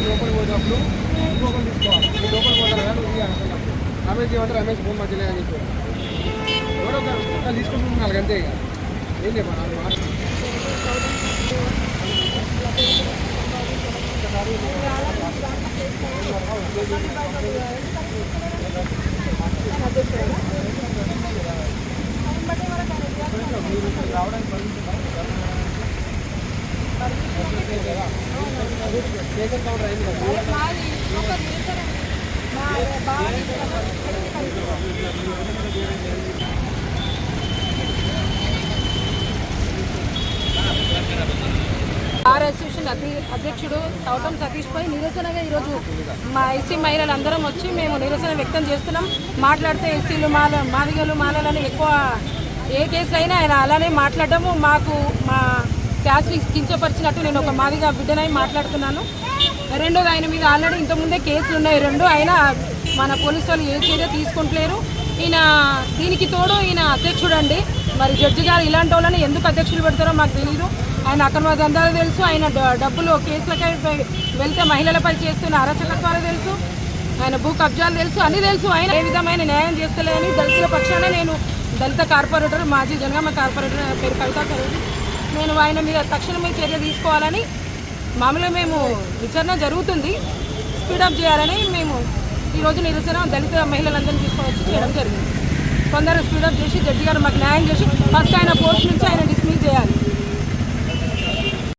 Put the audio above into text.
లోపలికి పోయినప్పుడు ఇంకొకరు తీసుకోవాలి. ఈ లోపలికి పోతారు కదా నువ్వు అనుకున్నప్పుడు రమేష్ ఏమంటే రమేష్ ఫోన్ మంచిగా అని చెప్పారు. ఎవరో ఒక తీసుకుంటున్నారు అంతే. ఇక ఏం చెప్పాలి మాట బార్ అసోసియేషన్ అధ్యక్షుడు తౌటం సతీష్ పై నిరసనగా ఈరోజు మా ఎస్సీ మహిళలందరం వచ్చి మేము నిరసన వ్యక్తం చేస్తున్నాం. మాట్లాడితే ఎస్సీలు మాదిగలు మాలలని ఎక్కువ ఏ కేసులో అయినా ఆయన అలానే మాట్లాడటము మాకు మా క్యాస్ట్ని కించపరిచినట్టు నేను ఒక మాదిగా బిడ్డనై మాట్లాడుతున్నాను. రెండోది ఆయన మీద ఆల్రెడీ ఇంతకుముందే కేసులు ఉన్నాయి 2. అయినా మన పోలీసు వాళ్ళు ఏ చర్య తీసుకుంటలేరు. ఈయన దీనికి తోడు ఈయన అధ్యక్షుడు అండి. మరి జడ్జి గారు ఇలాంటి వాళ్ళని ఎందుకు అధ్యక్షులు పెడతారో మాకు తెలియదు. ఆయన అక్రమ దందాలు తెలుసు, ఆయన డబ్బులు కేసులకై వెళ్తే మహిళలపై చేస్తున్న అరాచకత్వాలు తెలుసు, ఆయన భూ కబ్జాలు తెలుసు, అన్నీ తెలుసు. ఆయన ఏ విధమైన న్యాయం చేస్తలేని దళితుల పక్షాన నేను దళిత కార్పొరేటర్ మాజీ జనగామ కార్పొరేటర్ పేరు కవితా సరోజి నేను ఆయన మీద తక్షణమే చర్య తీసుకోవాలని మామూలుగా మేము విచారణ జరుగుతుంది స్పీడప్ చేయాలని మేము ఈరోజు నిరసన దళిత మహిళలందరినీ తీసుకొని వచ్చి చేయడం జరిగింది. కొందరు స్పీడప్ చేసి జడ్జి గారు మాకు న్యాయం చేసి ఫస్ట్ ఆయన పోస్ట్ నుంచి ఆయన డిస్మిస్ చేయాలి.